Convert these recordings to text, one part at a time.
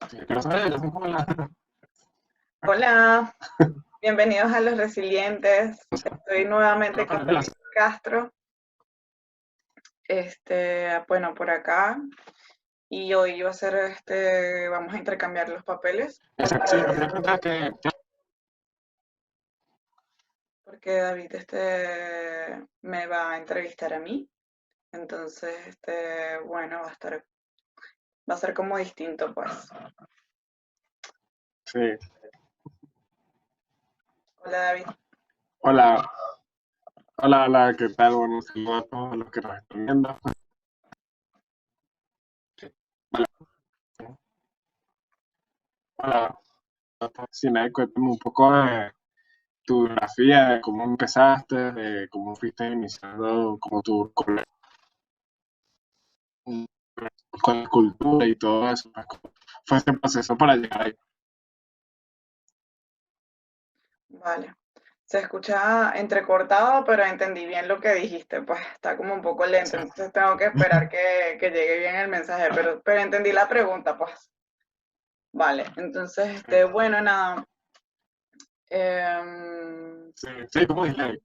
Sí, quiero saber, yo soy como la... Hola, bienvenidos a Los Resilientes. Estoy nuevamente con David Castro, bueno, por acá. Y hoy va a ser, vamos a intercambiar los papeles, Exacto, sí, te preguntar que... porque David, me va a entrevistar a mí. Entonces, bueno, va a ser como distinto, pues. Sí, Hola, David. hola, hola, hola, ¿qué tal? Bueno, saludos a todos los que nos están viendo. Sí, hola, hola, sí, cuéntame un poco de tu biografía, de cómo empezaste, de cómo fuiste iniciando como tu con la cultura y todo eso, pues, cómo fue este proceso para llegar ahí. Vale. Se escucha entrecortado, pero entendí bien lo que dijiste. Pues está como un poco lento, Sí, entonces tengo que esperar que llegue bien el mensaje, pero entendí la pregunta, pues. Vale, entonces, sí, bueno, nada. em, sí, sí, ¿cómo dije?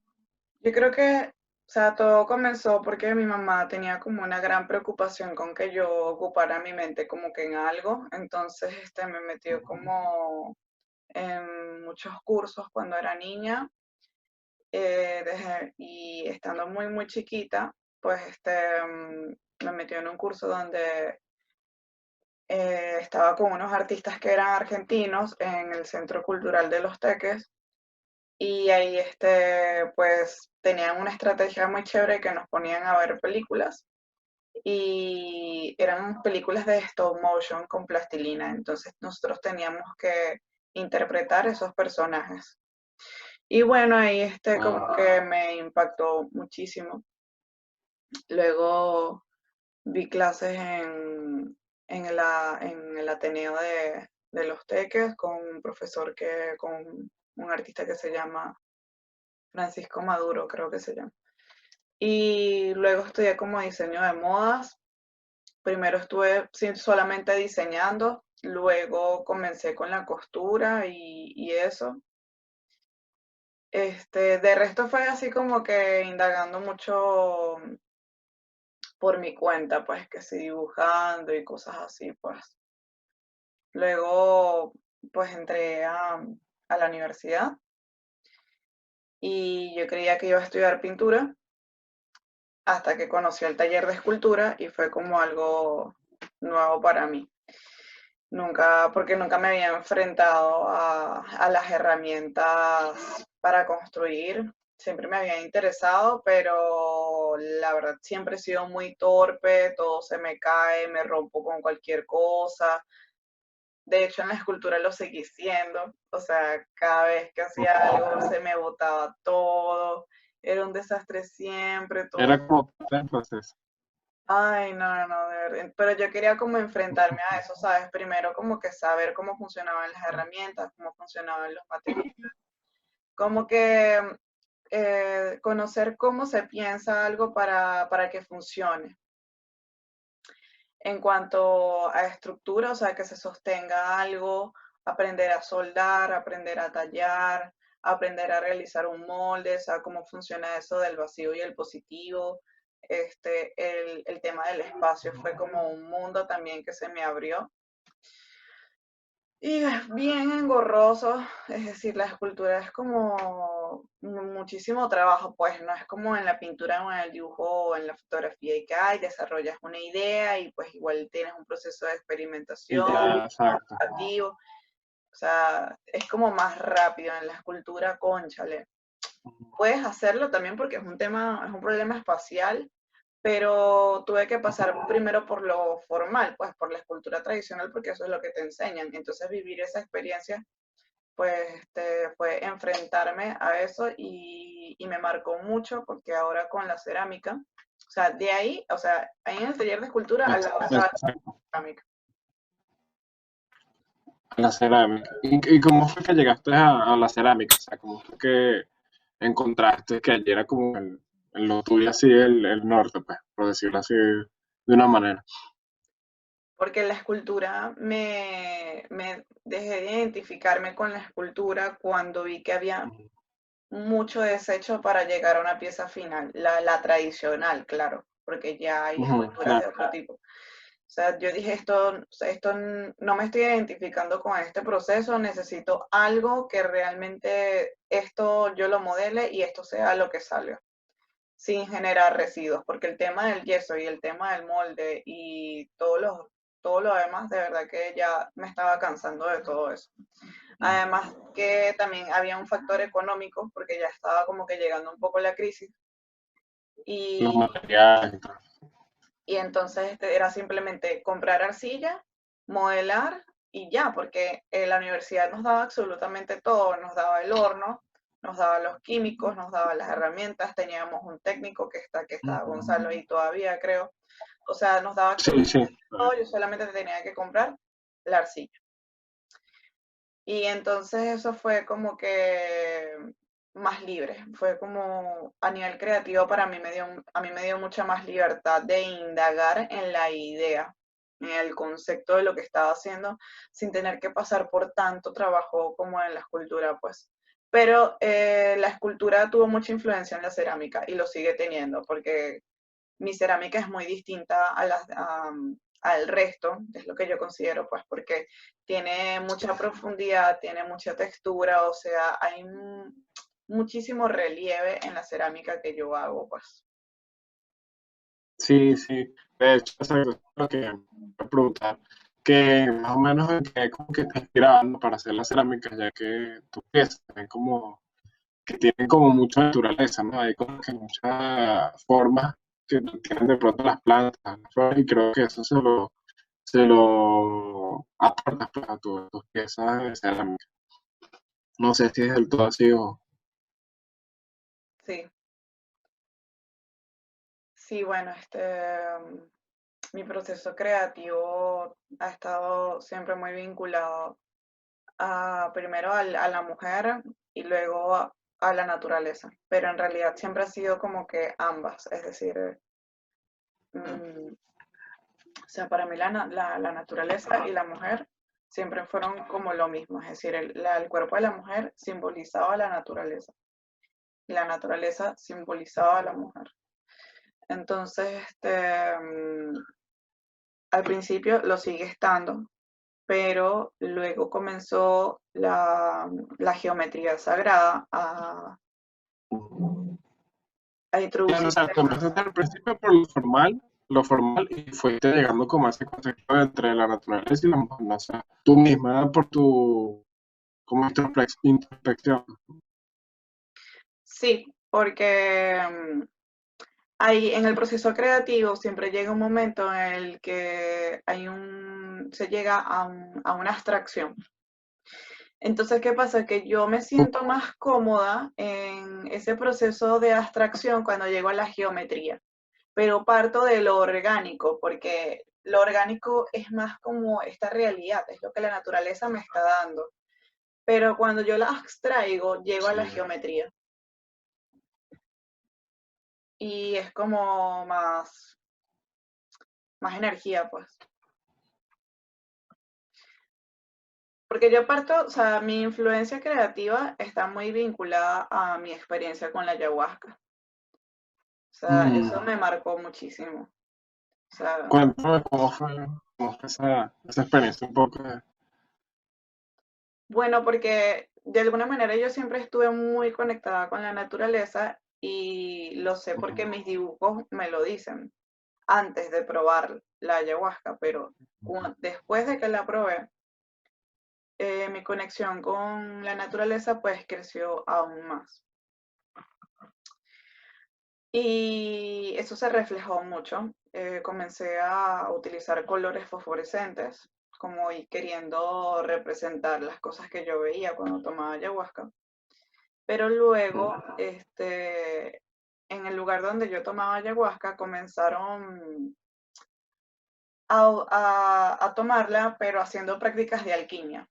yo creo que, o sea, todo comenzó porque mi mamá tenía como una gran preocupación con que yo ocupara mi mente como que en algo. Entonces, me metió como en muchos cursos cuando era niña. Y estando muy, muy chiquita, pues me metió en un curso donde estaba con unos artistas que eran argentinos en el Centro Cultural de Los Teques. Y ahí, pues, tenían una estrategia muy chévere que nos ponían a ver películas. Y eran películas de stop motion con plastilina. Entonces nosotros teníamos que interpretar esos personajes. Y bueno, ahí como que me impactó muchísimo. Luego vi clases en el Ateneo de Los Teques con un profesor con un artista que se llama Francisco Maduro, creo que se llama. Y luego estudié como diseño de modas. Primero estuve solamente diseñando, luego comencé con la costura y eso. De resto fue así como que indagando mucho por mi cuenta, pues que sí, dibujando y cosas así, pues. Luego, pues entré a la universidad y yo creía que iba a estudiar pintura hasta que conocí el taller de escultura y fue como algo nuevo para mí. Nunca, porque nunca me había enfrentado a las herramientas para construir. Siempre me había interesado, pero la verdad siempre he sido muy torpe, todo se me cae, me rompo con cualquier cosa. De hecho, en la escultura lo seguí siendo. O sea, cada vez que hacía algo se me botaba todo. Era un desastre siempre, todo. Era como parte del proceso. Ay, no, no, de verdad. Pero yo quería como enfrentarme a eso, ¿sabes? Primero como que saber cómo funcionaban las herramientas, cómo funcionaban los materiales. Como que conocer cómo se piensa algo para que funcione. En cuanto a estructura, o sea, que se sostenga algo, aprender a soldar, aprender a tallar, aprender a realizar un molde, o sea, cómo funciona eso del vacío y el positivo. El tema del espacio fue como un mundo también que se me abrió. Y es bien engorroso, es decir, la escultura es como muchísimo trabajo, pues no es como en la pintura o en el dibujo o en la fotografía y que hay, desarrollas una idea y pues igual tienes un proceso de Y experimentación, ya, exacto. creativo, o sea, es como más rápido en la escultura, cónchale. Puedes hacerlo también porque es un problema espacial, pero tuve que pasar primero por lo formal, pues por la escultura tradicional, porque eso es lo que te enseñan. Entonces vivir esa experiencia pues fue enfrentarme a eso y me marcó mucho porque ahora con la cerámica, o sea, de ahí, o sea, ahí en el taller de escultura al lado estaba la Exacto. cerámica. A la cerámica. ¿Y cómo fue que llegaste a la cerámica? O sea, ¿cómo fue que encontraste que allí era como lo tuyo así, el norte, pues, por decirlo así de una manera? porque la escultura me dejé de identificarme con la escultura cuando vi que había mucho desecho para llegar a una pieza final, la tradicional, claro, porque ya hay Ujú, esculturas de claro. otro tipo. O sea, yo dije, no me estoy identificando con este proceso, necesito algo que realmente esto yo lo modele y esto sea lo que salga, sin generar residuos, porque el tema del yeso y el tema del molde y todo lo demás, de verdad que ya me estaba cansando de todo eso. Además que también había un factor económico, porque ya estaba como que llegando un poco la crisis, Los y, materiales y todo. y entonces era simplemente comprar arcilla, modelar y ya, porque la universidad nos daba absolutamente todo, nos daba el horno, nos daba los químicos, nos daba las herramientas, teníamos un técnico que está Gonzalo ahí todavía, creo. O sea, nos daba Sí, sí. absolutamente todo, yo solamente tenía que comprar la arcilla. Y entonces eso fue como que más libre, fue como a nivel creativo para mí a mí me dio mucha más libertad de indagar en la idea, en el concepto de lo que estaba haciendo, sin tener que pasar por tanto trabajo como en la escultura, pues. Pero la escultura tuvo mucha influencia en la cerámica y lo sigue teniendo, porque mi cerámica es muy distinta al resto, es lo que yo considero, pues, porque tiene mucha profundidad, tiene mucha textura, o sea, hay muchísimo relieve en la cerámica que yo hago, pues. Sí, sí. De hecho, eso es lo que me voy a preguntar. Que más o menos en qué como que te inspiraban, ¿no? Para hacer las cerámicas, ya que tus piezas tienen como, que tienen como mucha naturaleza, ¿no? Hay como que muchas formas que tienen de pronto las plantas, las flores, y creo que eso se lo aportas pues, a tus piezas de cerámica. No sé si es del todo así o... Sí, sí, bueno, mi proceso creativo ha estado siempre muy vinculado primero a la mujer y luego a la naturaleza, pero en realidad siempre ha sido como que ambas, es decir, mm, o sea, para mí la naturaleza y la mujer siempre fueron como lo mismo, es decir, el cuerpo de la mujer simbolizaba la naturaleza y la naturaleza simbolizaba a la mujer. Entonces, al principio lo sigue estando, pero luego comenzó la geometría sagrada a Claro, o introducirse sea, tú más. empezaste al principio por lo formal, y fuiste llegando como a ese concepto entre la naturaleza y la mujer, ¿no? O sea, tú misma por tu, como introspección. Sí, porque ahí en el proceso creativo siempre llega un momento en el que se llega a una abstracción. Entonces, ¿qué pasa? Que yo me siento más cómoda en ese proceso de abstracción cuando llego a la geometría, pero parto de lo orgánico, porque lo orgánico es más como esta realidad, es lo que la naturaleza me está dando. Pero cuando yo la abstraigo, llego a Sí. la geometría y es como más energía, pues. Porque yo parto, o sea, mi influencia creativa está muy vinculada a mi experiencia con la ayahuasca. O sea, eso Mm. me marcó muchísimo. O sea, Cuéntame cómo fue esa experiencia un poco. bueno, porque de alguna manera yo siempre estuve muy conectada con la naturaleza y lo sé porque mis dibujos me lo dicen antes de probar la ayahuasca, pero después de que la probé, mi conexión con la naturaleza pues creció aún más. Y eso se reflejó mucho. Comencé a utilizar colores fosforescentes, como y queriendo representar las cosas que yo veía cuando tomaba ayahuasca. Pero luego, en el lugar donde yo tomaba ayahuasca, comenzaron a tomarla, pero haciendo prácticas de alquimia.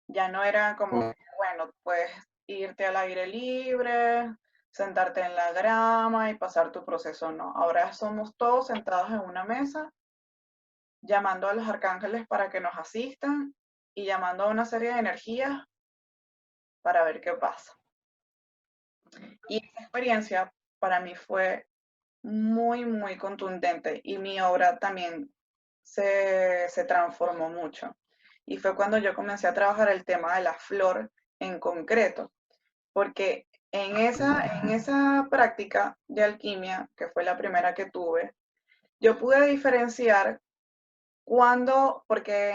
Ya no era como que, bueno, puedes irte al aire libre, sentarte en la grama y pasar tu proceso, no. Ahora somos todos sentados en una mesa llamando a los arcángeles para que nos asistan y llamando a una serie de energías para ver qué pasa. Y esa experiencia para mí fue muy, muy contundente y mi obra también se transformó mucho. Y fue cuando yo comencé a trabajar el tema de la flor en concreto, porque en esa práctica de alquimia, que fue la primera que tuve, yo pude diferenciar cuando, porque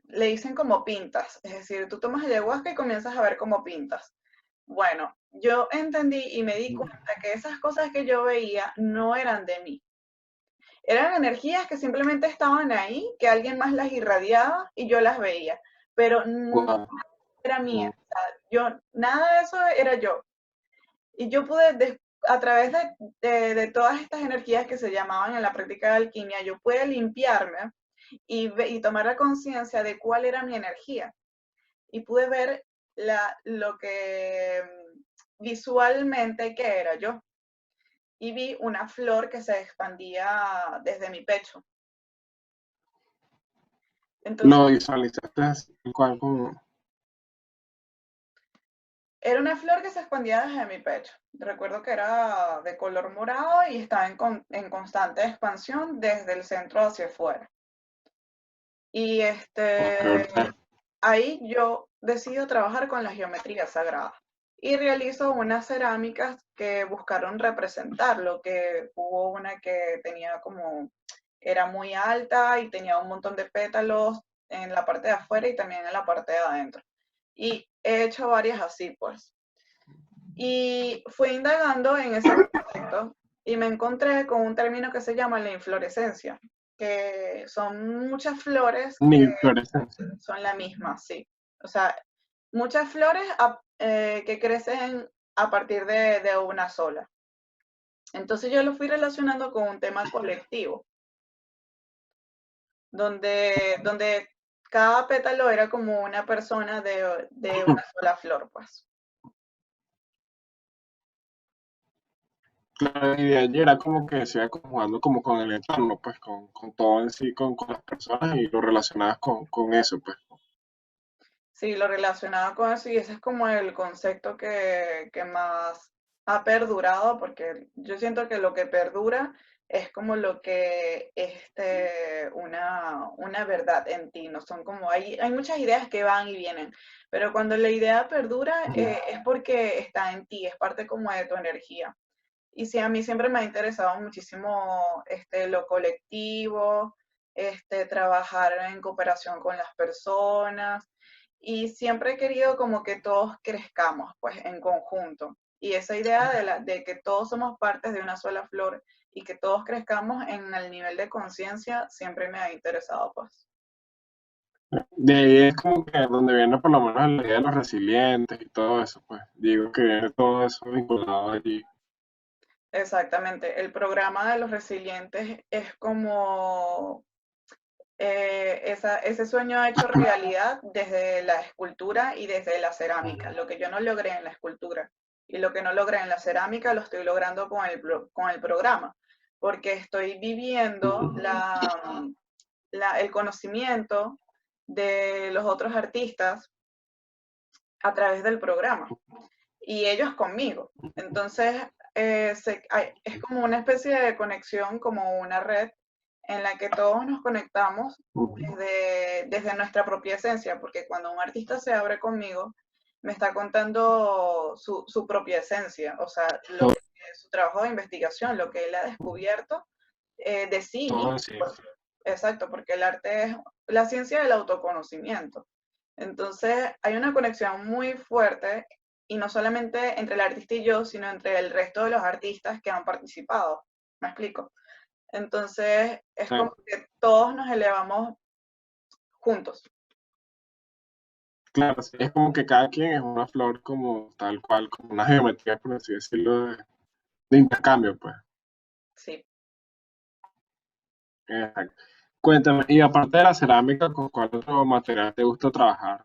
le dicen como pintas, es decir, tú tomas ayahuasca y comienzas a ver como pintas. Bueno, yo entendí y me di cuenta que esas cosas que yo veía no eran de mí. Eran energías que simplemente estaban ahí, que alguien más las irradiaba y yo las veía, pero no Wow. era mía. O sea, nada de eso era yo. Y yo pude, a través de todas estas energías que se llamaban en la práctica de alquimia, yo pude limpiarme y tomar la conciencia de cuál era mi energía. Y pude ver lo que visualmente que era yo. Y vi una flor que se expandía desde mi pecho. Entonces, Lo visualizaste así, tal cual como... era una flor que se expandía desde mi pecho. Recuerdo que era de color morado y estaba en constante expansión desde el centro hacia afuera. Y Ok. ahí yo decido trabajar con la geometría sagrada y realizo unas cerámicas que buscaron representarlo, que hubo una que tenía como, era muy alta y tenía un montón de pétalos en la parte de afuera y también en la parte de adentro. Y he hecho varias así, pues. Y fui indagando en ese concepto y me encontré con un término que se llama la inflorescencia, que son muchas flores Ni que inflorescencia. son la misma, sí. O sea, muchas flores que crecen a partir de una sola. Entonces yo lo fui relacionando con un tema colectivo, donde cada pétalo era como una persona de una sola flor, pues. La idea allí era como que se iba jugando como con el entorno, pues con todo en sí, con las personas y lo relacionadas con eso, pues. Sí, lo relacionado con eso y ese es como el concepto que más ha perdurado, porque yo siento que lo que perdura es como lo que una verdad en ti, no son como, hay muchas ideas que van y vienen, pero cuando la idea perdura es porque está en ti, es parte como de tu energía. Y sí, a mí siempre me ha interesado muchísimo lo colectivo, trabajar en cooperación con las personas y siempre he querido como que todos crezcamos pues en conjunto. Y esa idea de que todos somos partes de una sola flor y que todos crezcamos en el nivel de conciencia siempre me ha interesado pues. De ahí es como que donde viene por lo menos la idea de los resilientes y todo eso, pues. Digo que viene todo eso vinculado allí. Exactamente, el programa de los resilientes es como ese sueño hecho realidad desde la escultura y desde la cerámica. Lo que yo no logré en la escultura y lo que no logré en la cerámica lo estoy logrando con el programa, porque estoy viviendo el conocimiento de los otros artistas a través del programa y ellos conmigo. Entonces, es como una especie de conexión, como una red en la que todos nos conectamos desde nuestra propia esencia, porque cuando un artista se abre conmigo, me está contando su propia esencia, o sea, su trabajo de investigación, lo que él ha descubierto de sí Todo mismo. así. Exacto, porque el arte es la ciencia del autoconocimiento. Entonces, hay una conexión muy fuerte y no solamente entre el artista y yo, sino entre el resto de los artistas que han participado. ¿Me explico? Entonces, es como que todos nos elevamos juntos. Claro, sí, es como que cada quien es una flor como tal cual, como una geometría, por así decirlo, de intercambio, pues. Sí. Exacto. Cuéntame, y aparte de la cerámica, ¿con cuál otro material te gusta trabajar?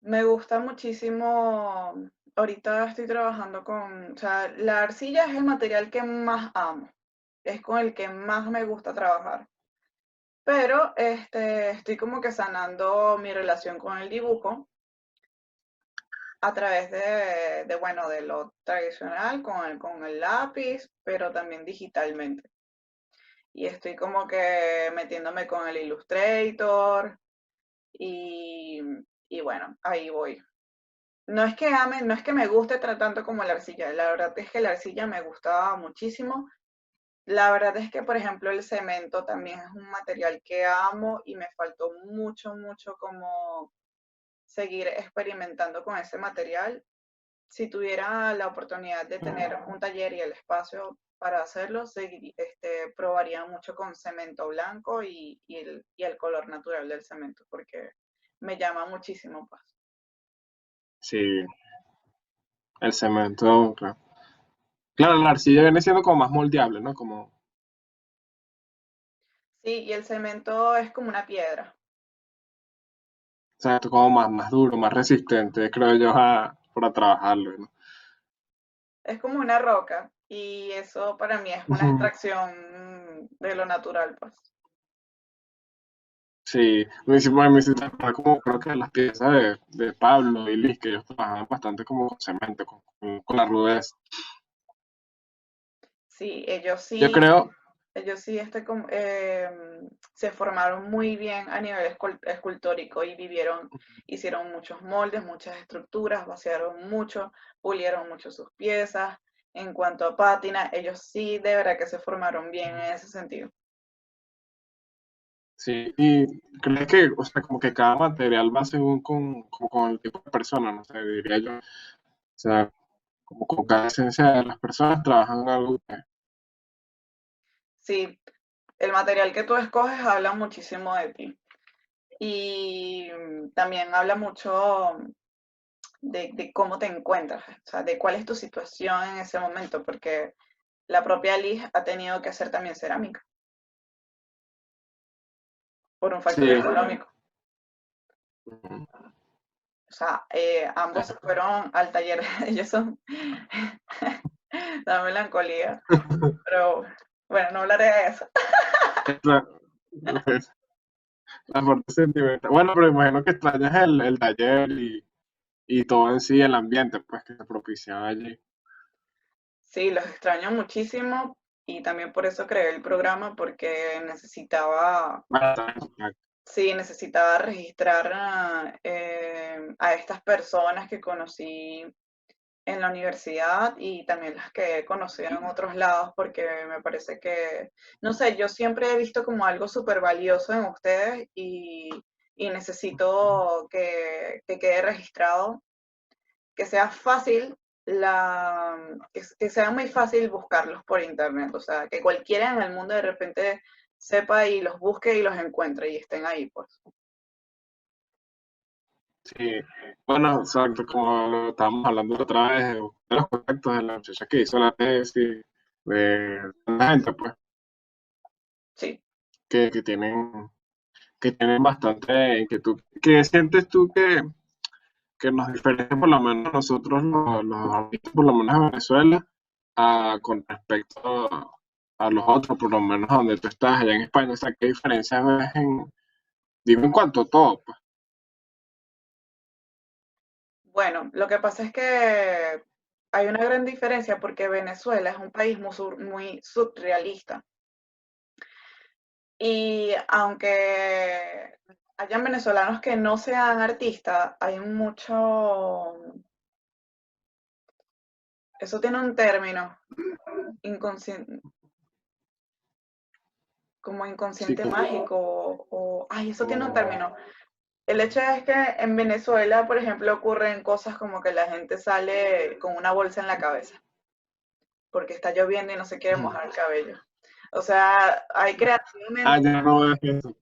Me gusta muchísimo. Ahorita estoy trabajando o sea, la arcilla es el material que más amo. es con el que más me gusta trabajar. Pero estoy como que sanando mi relación con el dibujo a través bueno, de lo tradicional, con el lápiz, pero también digitalmente. Y estoy como que metiéndome con el Illustrator y, y bueno, ahí voy. No es que ame, no es que me guste tanto como la arcilla, la verdad es que la arcilla me gustaba muchísimo. La verdad es que, por ejemplo, el cemento también es un material que amo y me faltó mucho, mucho como seguir experimentando con ese material. Si tuviera la oportunidad de tener un taller y el espacio para hacerlo, probaría mucho con cemento blanco y el color natural del cemento, porque me llama muchísimo, pues. Sí, el cemento, claro. Claro, la arcilla viene siendo como más moldeable, ¿no? Como, Sí, y el cemento es como una piedra. o sea, esto como más duro, más resistente, creo yo, para trabajarlo, ¿no? Es como una roca y eso para mí es una Ujú. extracción de lo natural, pues. Sí, me hiciste acordar como creo que las piezas de Pablo y Liz, que ellos trabajaban bastante como con cemento, con la rudeza. Sí, Yo creo, ellos sí se formaron muy bien a nivel escultórico y hicieron muchos moldes, muchas estructuras, vaciaron mucho, pulieron mucho sus piezas. En cuanto a pátina, ellos sí de verdad que se formaron bien en ese sentido. sí, y creo que, o sea, como que cada material va según como con el tipo de persona, no sé, diría yo. O sea, como con cada esencia de las personas trabajan algo que, Sí, el material que tú escoges habla muchísimo de ti. Y también habla mucho de cómo te encuentras, o sea, de cuál es tu situación en ese momento, porque la propia Liz ha tenido que hacer también cerámica por un factor sí, económico. ujú, O sea, ambos se fueron al taller, ellos son la melancolía, pero bueno, no hablaré de eso. la, la parte sentimental. Bueno, pero imagino que extrañas el taller y todo en sí, el ambiente, pues, que se propiciaba allí. Sí, los extraño muchísimo y también por eso creé el programa, porque Bueno, estar en contacto. sí, necesitaba registrar a estas personas que conocí en la universidad y también las que he conocido en otros lados, porque me parece que, no sé, yo siempre he visto como algo súper valioso en ustedes y necesito que quede registrado, que sea fácil, que sea muy fácil buscarlos por internet, o sea, que cualquiera en el mundo de repente sepa y los busque y los encuentre y estén ahí, pues. Sí, bueno, exacto, como lo estábamos hablando la otra vez, de los contactos de la muchacha que hizo la tesis, de la gente, pues, Sí. que tienen bastante inquietud. ¿Qué sientes tú que nos diferencia por lo menos nosotros los artistas, por lo menos en Venezuela, con respecto a los otros, por lo menos donde tú estás, allá en España? O sea, ¿qué diferencias ves digo, en cuanto a todo, pues? Bueno, lo que pasa es que hay una gran diferencia porque Venezuela es un país muy surrealista. Y aunque hayan venezolanos que no sean artistas, hay mucho, eso tiene un término, inconsciente, como Sí, inconsciente mágico, ay, eso tiene un término. El hecho es que en Venezuela, por ejemplo, ocurren cosas como que la gente sale con una bolsa en la cabeza porque está lloviendo y no se quiere ujú. mojar el cabello. O sea, hay Ah, creativamente ya no ves eso.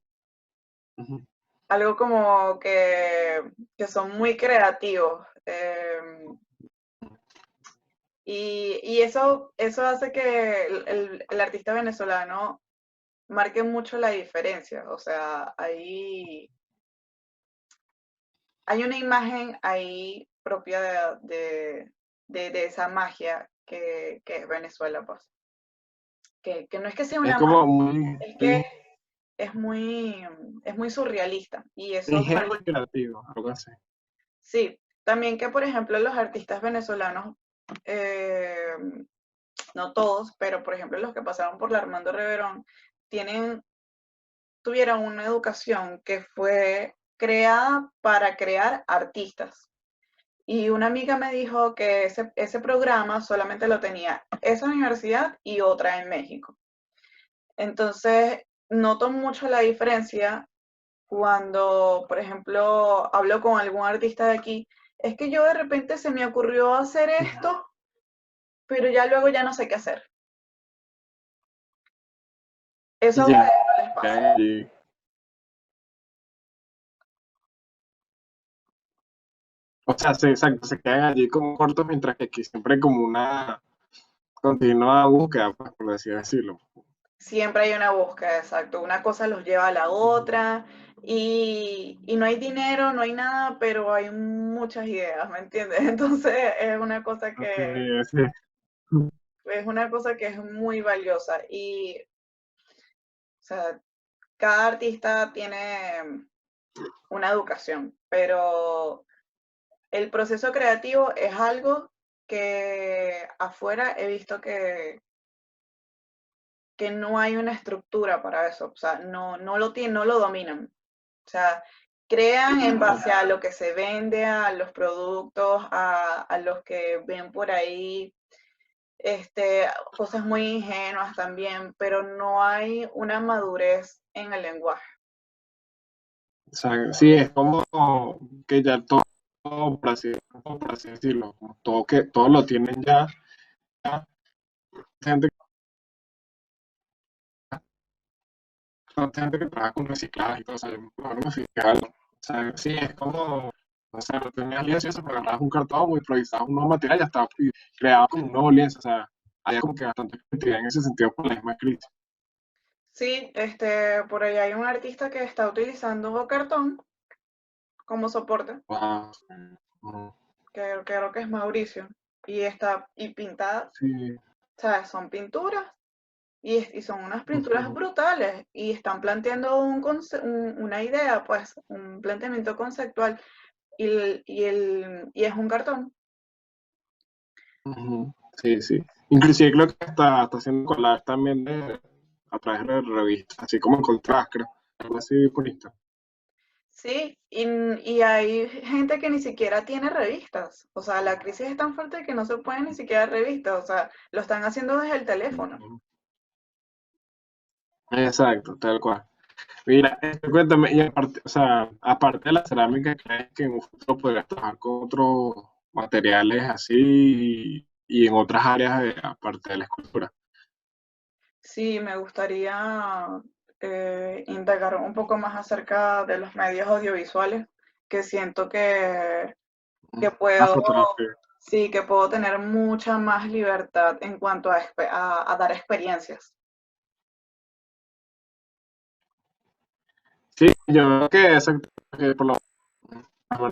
Ujú. algo como que son muy creativos. Y eso hace que el artista venezolano marque mucho la diferencia. O sea, hay una imagen ahí propia de esa magia que es Venezuela, pues. que no es que sea Es una como magia, muy, es que sí, es muy, es muy surrealista. Y eso, ingenuo y creativo, algo así. sí, también que por ejemplo los artistas venezolanos, eh, no todos, pero por ejemplo los que pasaron por la Armando Reverón, tienen, tuvieron una educación que fue creada para crear artistas. Y una amiga me dijo que ese programa solamente lo tenía esa universidad y otra en México. Entonces, noto mucho la diferencia cuando, por ejemplo, hablo con algún artista de aquí. Es que yo de repente se me ocurrió hacer esto, pero ya luego ya no sé qué hacer. Eso Y a ya, ustedes no les pasa. y- o sea, sí, exacto, se quedan allí como cortos, mientras que aquí siempre hay como una continua búsqueda, pues, por así decirlo. Siempre hay una búsqueda, exacto. Una cosa los lleva a la otra y no hay dinero, no hay nada, pero hay muchas ideas, ¿me entiendes? Entonces Sí, sí. es una cosa que es muy valiosa y, o sea, cada artista tiene una educación, pero el proceso creativo es algo que afuera he visto que no hay una estructura para eso, o sea, no lo tienen, no lo dominan. O sea, crean en base a lo que se vende, a los productos, a los que ven por ahí, cosas muy ingenuas también, pero no hay una madurez en el lenguaje. O sea, sí, es como que ya todo, por así decirlo, como todo que todo lo tienen ya, ya, gente, gente que trabaja con reciclaje y todo, o sea, yo me acuerdo musical, o sea, sí, es como, o sea, no tenías lienzo, eso, pero agarrabas un cartón, improvisabas un nuevo material y ya estaba creado como un nuevo lienzo, o sea, había como que bastante creatividad en ese sentido por la misma escrita. Sí, por ahí hay un artista que está utilizando cartón como soporte, Wow, mm, que creo que es Mauricio, y pintada, sí, o sea, son pinturas y son unas pinturas ujú, brutales y están planteando una idea, pues, un planteamiento conceptual y es un cartón. ujú, sí, sí. Inclusive creo que está haciendo collage también de, a través de revistas, así como encontrás, creo, algo así bonito. Sí, y hay gente que ni siquiera tiene revistas. O sea, la crisis es tan fuerte que no se puede ni siquiera revistas. O sea, lo están haciendo desde el teléfono. Ujú. Exacto, tal cual. Mira, cuéntame, y aparte, o sea, aparte de la cerámica, ¿crees que en un futuro podrías trabajar con otros materiales así y en otras áreas aparte de la escultura? Sí, me gustaría indagar un poco más acerca de los medios audiovisuales, que siento que La puedo, fotografía. sí, que puedo tener mucha más libertad en cuanto a dar experiencias. Sí, yo creo que, exacto, que por lo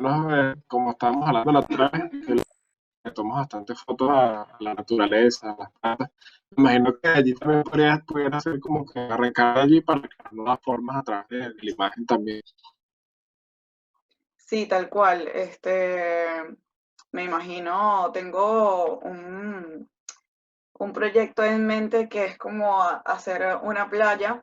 menos como estábamos hablando la otra vez, que le tomas bastantes fotos a la naturaleza, a las plantas. Me imagino que allí también pudiera hacer como que arrancar allí para crear nuevas formas a través de la imagen también. Sí, tal cual. Me imagino, tengo un proyecto en mente que es como hacer una playa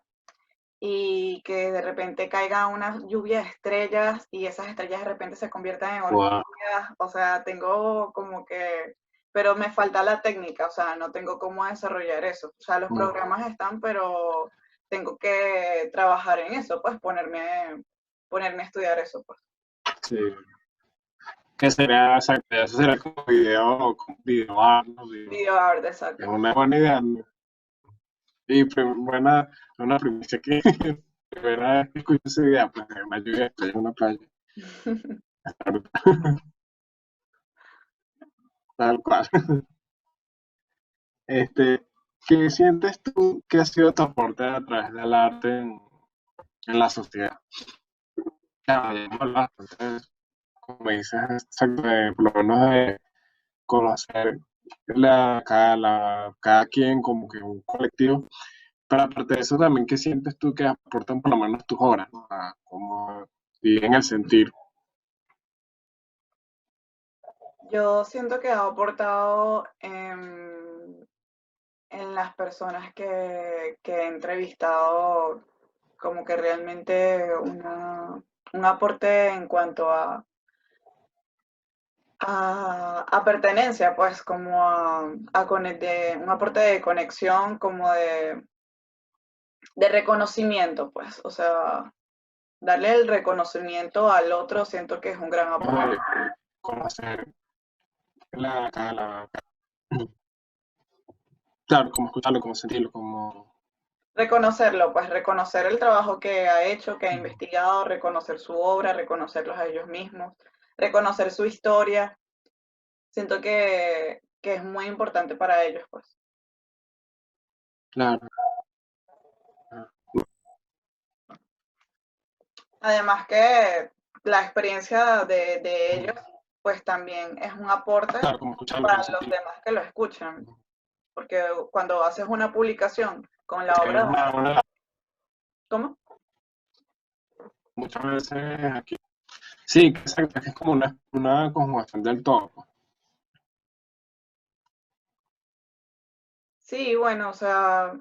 y que de repente caiga una lluvia de estrellas y esas estrellas de repente se conviertan en Wow. orquídeas. O sea, tengo como que, pero me falta la técnica, o sea, no tengo cómo desarrollar eso. O sea, los programas están, pero tengo que trabajar en eso, pues ponerme a estudiar eso, pues. Sí. Que sería, exacto, eso sería como video art, ¿no? Video art, Es exacto. una buena idea, ¿no? Y buena, una primicia que primera vez que escucho esa idea, pues en una lluvia, estoy en una playa, tal cual. Este, ¿qué sientes tú que ha sido tu aporte a través del arte en la sociedad? Claro, ya hemos hablado bastante de eso, como dices, exacto, por lo menos de conocer. cada quien como que un colectivo. Pero aparte de eso también, ¿qué sientes tú que aportan por lo menos tus obras, ¿no? Como y en el sentir? Yo siento que ha aportado en las personas que he entrevistado como que realmente un aporte en cuanto a pertenencia, pues como un aporte de conexión, como de reconocimiento, pues, o sea, darle el reconocimiento al otro siento que es un gran aporte. Conocer la, claro, como escucharlo, como sentirlo, como... Reconocerlo, pues reconocer el trabajo que ha hecho, que ha investigado, reconocer su obra, reconocerlos a ellos mismos, reconocer su historia. Siento que es muy importante para ellos, pues. Claro, Además que la experiencia de ellos, pues también es un aporte claro, como escucharlo, como para los sentirlo. demás que lo escuchan. Porque cuando haces una publicación con la Es obra, ¿cómo? muchas veces aquí. Sí, exacto, es que es como una conjugación del todo, pues. Sí, bueno, o sea,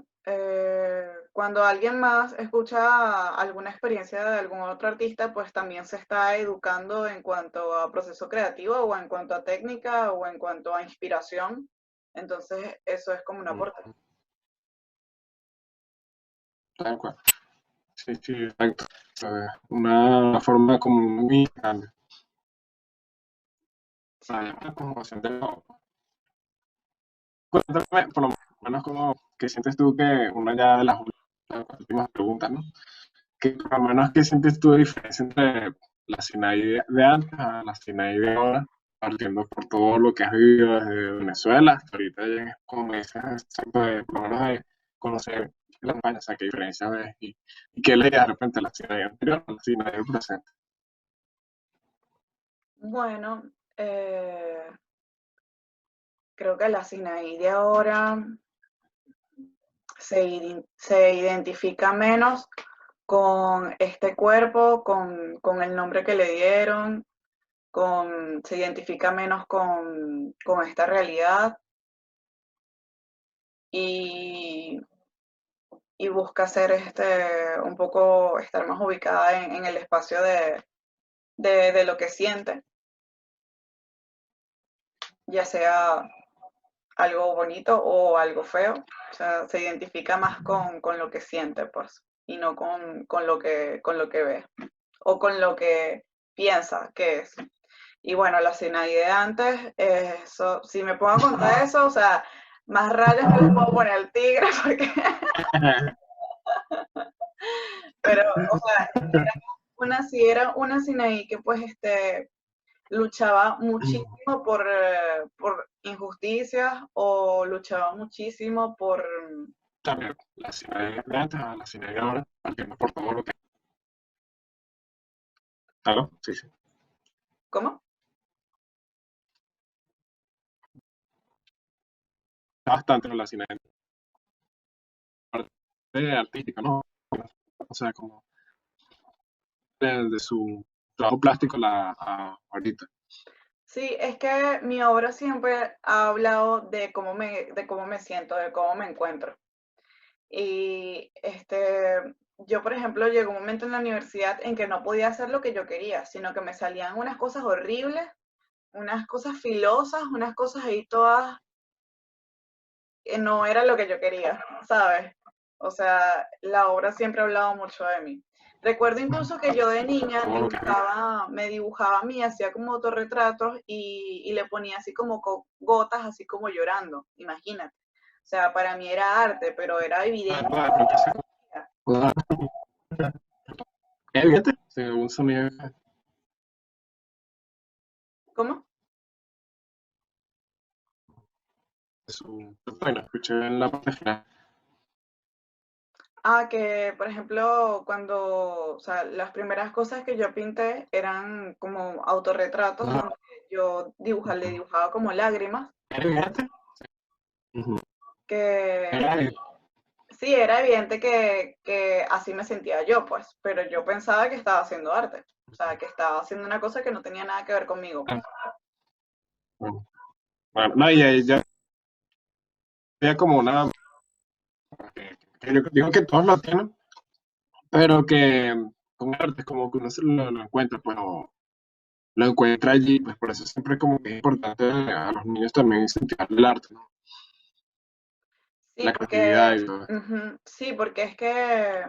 cuando alguien más escucha alguna experiencia de algún otro artista, pues también se está educando en cuanto a proceso creativo o en cuanto a técnica o en cuanto a inspiración. Entonces, eso es como un aporte. Tal cual. Sí, sí, exacto. Una forma como muy grande. Para llamar la conjugación del todo. Cuéntame, por lo menos, como que sientes tú que una ya de las últimas preguntas, ¿no? Que por lo menos, ¿qué sientes tú de diferencia entre la Sinaí de antes a la Sinaí de ahora? Partiendo por todo lo que has vivido desde Venezuela hasta ahorita, ya como me dices, exacto, por lo menos de conocer la España, o sea, qué diferencia ves y qué le de repente a la Sinaí anterior a la Sinaí del presente. Bueno, creo que la Sinaí de ahora se identifica menos con este cuerpo, con el nombre que le dieron, se identifica menos con esta realidad y, y busca ser un poco, estar más ubicada en el espacio de lo que siente, ya sea algo bonito o algo feo. O sea, se identifica más con lo que siente, pues, y no con lo que ve o con lo que piensa que es. Y bueno, la Sinaí de antes, eso, si me puedo contar eso, o sea, más rayas no les puedo poner al tigre, porque, pero, o sea, si era una Sinaí que pues luchaba muchísimo por injusticias o luchaba muchísimo por, También la Sinaí de antes a la Sinaí de ahora, partiendo por todo lo que... ¿Aló? Sí, sí. ¿cómo? Bastante en la Sinaí artística, ¿no? O sea, como de su trabajo plástico ahorita. Sí, es que mi obra siempre ha hablado de cómo me siento, de cómo me encuentro. Y yo, por ejemplo, llegó un momento en la universidad en que no podía hacer lo que yo quería, sino que me salían unas cosas horribles, unas cosas filosas, unas cosas ahí todas que no era lo que yo quería, ¿sabes? O sea, la obra siempre ha hablado mucho de mí. Recuerdo incluso que yo de niña Todo lo que me dibujaba a mí, hacía como autorretratos y le ponía así como gotas, así como llorando, imagínate. O sea, para mí era arte, pero era evidente. de pronto se evidente, según sonido de ¿Cómo? su bueno, escuché en la parte final. Ah, que por ejemplo, o sea, las primeras cosas que yo pinté eran como autorretratos Ajá. donde yo le dibujaba como lágrimas. ¿Era evidente? Ujú. que Era sí, era evidente que así me sentía yo, pues, pero yo pensaba que estaba haciendo arte, o sea, que estaba haciendo una cosa que no tenía nada que ver conmigo, pues. bueno, bueno, no, y ahí ya había como una, que yo digo que todos lo tienen, pero que con arte es como que uno se lo encuentra, pues, o lo encuentra allí, pues por eso siempre como que es importante a los niños también incentivar el arte, ¿no? Sí, La creatividad porque, y todo. ujú, sí, porque es que,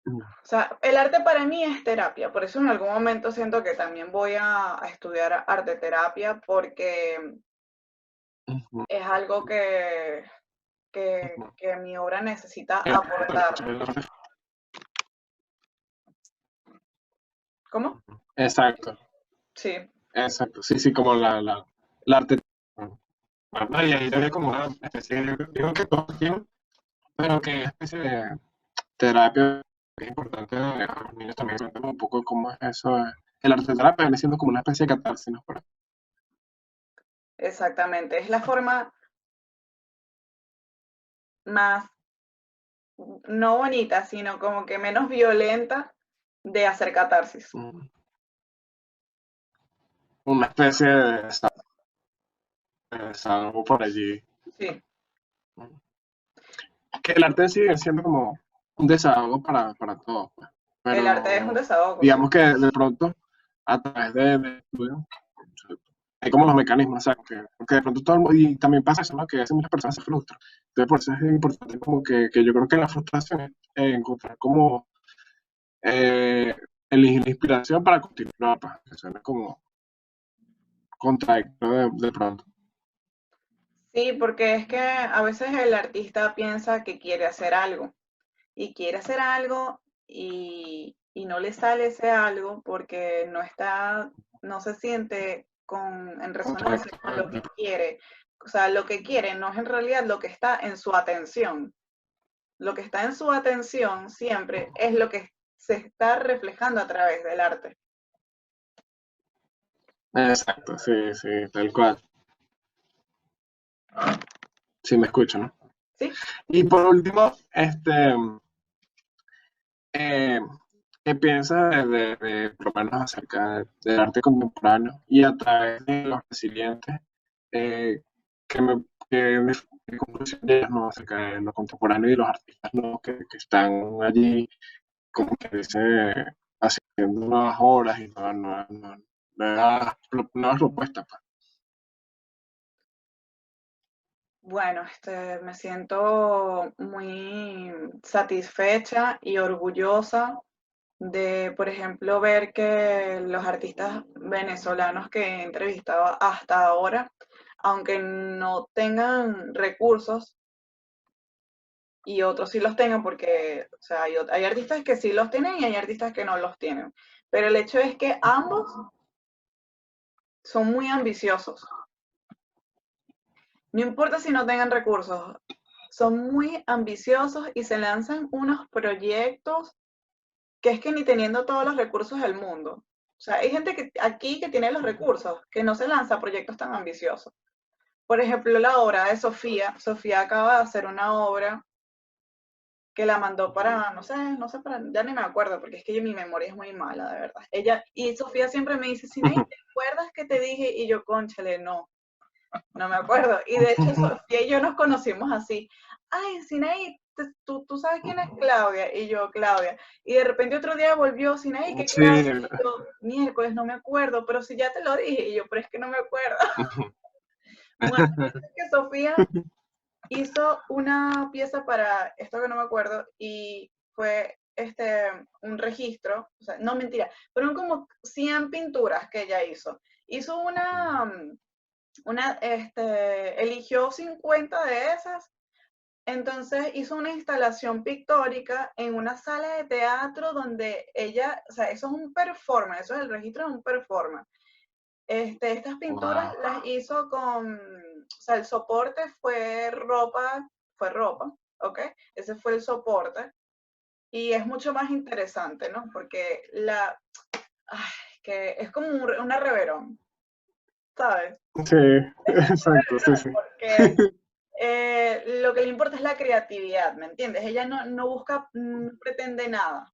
Ujú, o sea, el arte para mí es terapia, por eso en algún momento siento que también voy a estudiar arte terapia, porque ujú, es algo ujú. que mi obra necesita Eh, aportar. ¿Cómo? Exacto, Sí, exacto, sí, sí, como la arte. Bueno, y ahí había como una especie, yo digo que todos tienen, pero que especie de terapia que es importante a los niños también, cuéntame un poco cómo es eso. El arte terapia viene siendo como una especie de catarsis, ¿no? exactamente. Es la forma más, no bonita, sino como que menos violenta de hacer catarsis. Mm, una especie de desahogo por allí. Sí, Que el arte sigue siendo como un desahogo para todos, pues. el arte es un Pero desahogo, sí. digamos que de pronto, a través de estudio, hay como los mecanismos, ¿sabes? Porque de pronto todo el mundo, y también pasa eso, ¿no? Que a veces muchas personas se frustran. Entonces, por eso es importante como que yo creo que la frustración es encontrar como eh, la inspiración para continuar, pues, que suena como contradictorio de pronto. Sí, porque es que a veces el artista piensa que quiere hacer algo y quiere hacer algo y no le sale ese algo porque no está, no se siente en resonancia con lo que Contradictorio. quiere. O sea, lo que quiere no es en realidad lo que está en su atención. Lo que está en su atención siempre es lo que se está reflejando a través del arte. Exacto, sí, sí, tal cual. Sí, me escuchan, ¿no? ¿Sí? Y por último, eh, ¿qué piensas por lo menos acerca del arte contemporáneo y a través de los resilientes? Eh, ¿qué, qué conclusión llegas, ¿no? Acerca de lo contemporáneo y los artistas, ¿no? Que están allí, como que dice, haciendo nuevas obras y nuevas propuestas, pues. Bueno, me siento muy satisfecha y orgullosa de, por ejemplo, ver que los artistas venezolanos que he entrevistado hasta ahora, aunque no tengan recursos y otros sí los tengan, porque, o sea, hay artistas que sí los tienen y hay artistas que no los tienen, pero el hecho es que ambos son muy ambiciosos. No importa si no tengan recursos, son muy ambiciosos y se lanzan unos proyectos que es que ni teniendo todos los recursos del mundo. O sea, hay gente que aquí que tiene los recursos, que no se lanza a proyectos tan ambiciosos. Por ejemplo, la obra de Sofía. Sofía acaba de hacer una obra que la mandó para, no sé, para, ya ni me acuerdo, porque es que mi memoria es muy mala, de verdad. Ella, y Sofía siempre me dice, Sinaí, ¿te acuerdas que te dije? Y yo, cónchale, no me acuerdo. Y de hecho, Sofía y yo nos conocimos así. Ay, Sinaí, tú sabes quién es Claudia. Y yo, Claudia. Y de repente otro día volvió Sinaí, ¿qué Sí, Claudia? Y yo, miércoles, no me acuerdo, pero si ya te lo dije. Y yo, pero es que no me acuerdo. Bueno, que Sofía hizo una pieza para esto que no me acuerdo y fue un registro, o sea, no mentira, fueron como 100 pinturas que ella hizo. Hizo eligió 50 de esas, entonces hizo una instalación pictórica en una sala de teatro donde ella, o sea, eso es un performance, eso es el registro de un performance. Estas pinturas wow. las hizo o sea, el soporte fue ropa, ¿ok? Ese fue el soporte. Y es mucho más interesante, ¿no? Porque ay, que es como una reverón. ¿sabes? Sí, exacto, sí, sí. Porque lo que le importa es la creatividad, ¿me entiendes? Ella no busca, no pretende nada.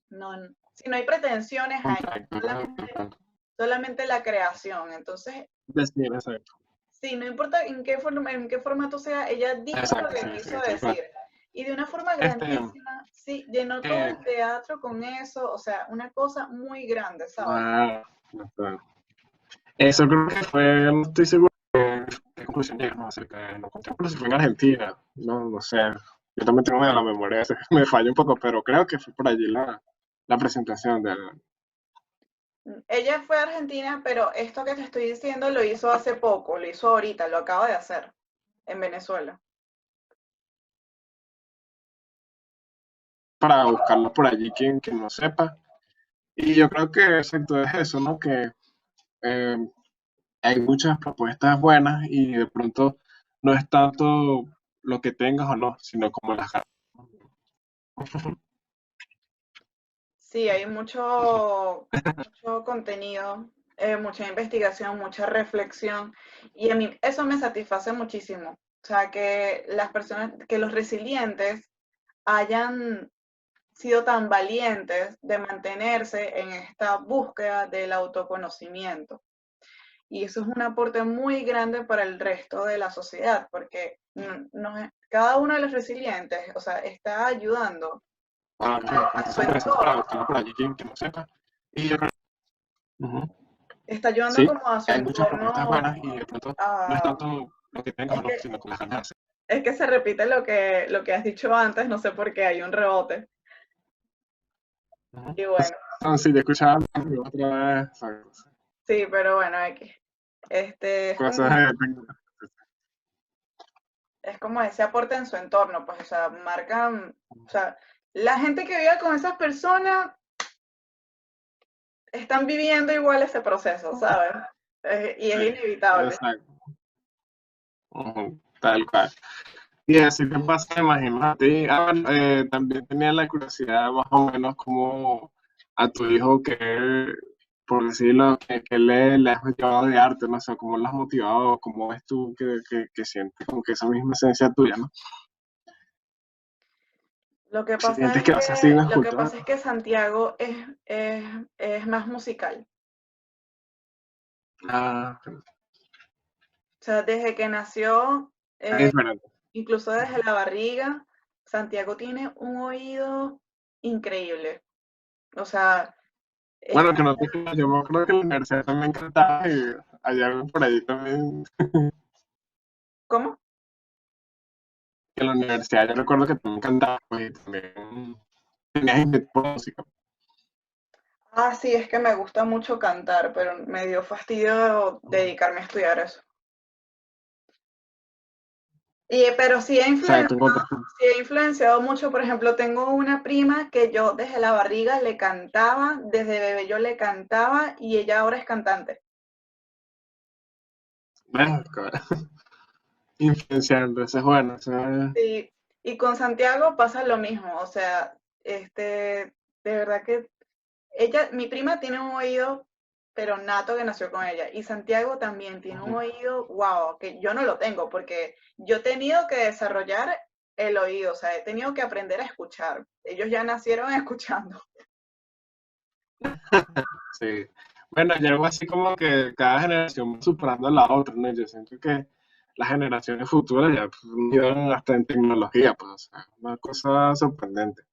No, si no hay pretensiones ahí, Exacto, solamente, total. solamente la creación. Entonces, Decir, exacto. sí, no importa en qué formato sea, ella dijo lo Exacto, que sí, sí, quiso tal decir. cual. Y de una forma Este, grandísima, sí, llenó todo que, el teatro con eso, o sea, una cosa muy grande, ¿sabes? ah, no sé. Eso creo que fue, no estoy seguro qué conclusión llegamos acerca de lo pero si fue en Argentina, no, no sé. Yo también tengo la memoria, me falla un poco, pero creo que fue por allí la presentación de, Ella fue a Argentina, pero esto que te estoy diciendo lo hizo hace poco, lo hizo ahorita, lo acaba de hacer en Venezuela. para buscarlo por allí quien no sepa. Y yo creo que exacto es eso, ¿no? Que eh, hay muchas propuestas buenas y de pronto no es tanto lo que tengas o no, sino como las ganas. Sí, hay mucho contenido, mucha investigación, mucha reflexión, y a mí eso me satisface muchísimo. O sea, que las personas, que los resilientes hayan sido tan valientes de mantenerse en esta búsqueda del autoconocimiento. Y eso es un aporte muy grande para el resto de la sociedad, porque cada uno de los resilientes, o sea, está ayudando a su Interesante para entorno, buscarlo por allí quien no sepa. Y yo creo ujú, está ayudando sí, como a su hay muchas propuestas entorno buenas y de pronto no es a... tanto lo que tengas o Es no, que, sino con las ganas de hacer. es que se repite lo que has dicho antes, no sé por qué, hay un rebote. Ujú. Y bueno, Entonces, si te escuchaba otra vez, ¿sabes? sí, pero bueno, Cosas técnicas. es como ese aporte en su entorno, pues, o sea, marcan, o sea, la gente que vive con esas personas están viviendo igual ese proceso, ¿sabes? Y es Sí, inevitable. exacto. Ujú, tal cual. Y así te pasa, imagínate. Ah, bueno, también tenía la curiosidad más o menos como a tu hijo que, por decirlo, que le has llevado de arte, no sé, cómo lo has motivado, cómo ves tú que sientes como que esa misma esencia tuya, ¿no? Sientes que vas a seguir una Lo que escultora. pasa es que Santiago es más musical. Ah, O sea, desde que nació, es eh, diferente. incluso desde la barriga, Santiago tiene un oído increíble. O sea, Bueno, está, que no te creas, yo me acuerdo que en la universidad también cantaba y allá por ahí también, ¿cómo? que en la universidad yo recuerdo que también cantaba, pues, y también tenías inquietud por música. Ah, sí, es que me gusta mucho cantar, pero me dio fastidio dedicarme a estudiar eso. Pero Exacto, encontraste. sí he influenciado mucho. Por ejemplo, tengo una prima que yo desde la barriga le cantaba, desde bebé yo le cantaba y ella ahora es cantante. Bueno, influenciando, eso es bueno, eso es Sí, y con Santiago pasa lo mismo. O sea, de verdad que mi prima tiene un oído, pero nato que nació con ella. Y Santiago también tiene un oído, wow, que yo no lo tengo, porque yo he tenido que desarrollar el oído, o sea, he tenido que aprender a escuchar. Ellos ya nacieron escuchando. sí. Bueno, y algo así como que cada generación va superando a la otra, ¿no? Yo siento que las generaciones futuras ya pues, iban hasta en tecnología, pues, o sea, una cosa sorprendente.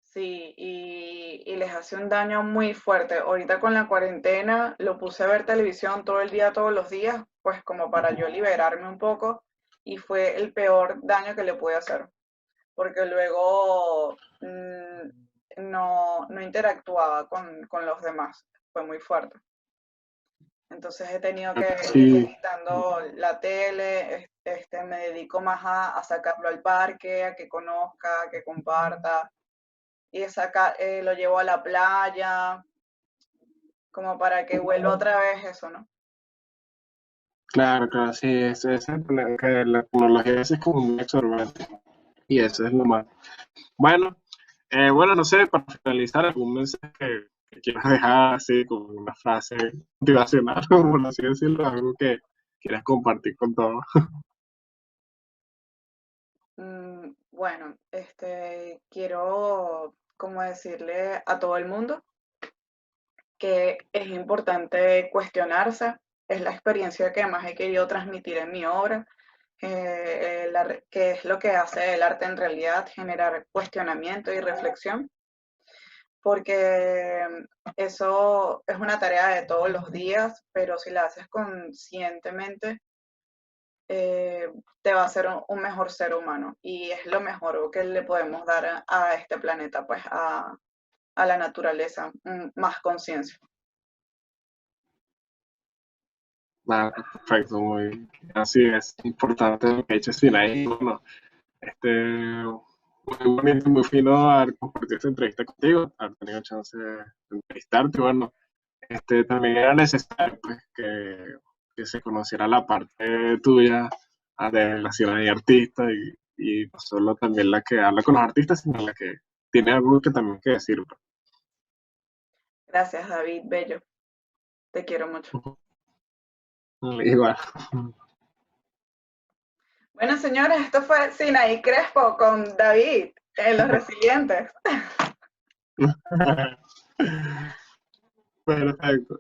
Sí, y les hace un daño muy fuerte. Ahorita con la cuarentena lo puse a ver televisión todo el día, todos los días, pues como para yo liberarme un poco, y fue el peor daño que le pude hacer, porque luego no interactuaba con los demás. Fue muy fuerte. Entonces he tenido que irle Sí, quitando la tele, me dedico más a sacarlo al parque, a que conozca, a que comparta, y lo llevo a la playa, como para que vuelva otra vez eso, ¿no? claro, claro, sí, es el problema, que la tecnología a veces es como muy absorbente, y eso es lo malo. Bueno, bueno, no sé, para finalizar, algún mensaje que quieras dejar así como una frase motivacional, por así decirlo, algo que quieras compartir con todos. Bueno, quiero como decirle a todo el mundo que es importante cuestionarse, es la experiencia que más he querido transmitir en mi obra, que es lo que hace el arte en realidad, generar cuestionamiento y reflexión, porque eso es una tarea de todos los días, pero si la haces conscientemente, te va a hacer un mejor ser humano y es lo mejor que le podemos dar a este planeta, pues a la naturaleza, más conciencia. Vale, perfecto, muy así es importante lo que ha hecho Sinaí. Bueno, muy bonito, muy fino haber compartido esta entrevista contigo, haber tenido chance de entrevistarte. Bueno, también era necesario pues, que se conociera la parte tuya de la ciudad de artista y no solo también la que habla con los artistas, sino la que tiene algo que también que decir. Pues. Gracias, David, bello. Te quiero mucho. Igual. Bueno, señores, esto fue Sinaí Crespo con David en Los Resilientes. Perfecto.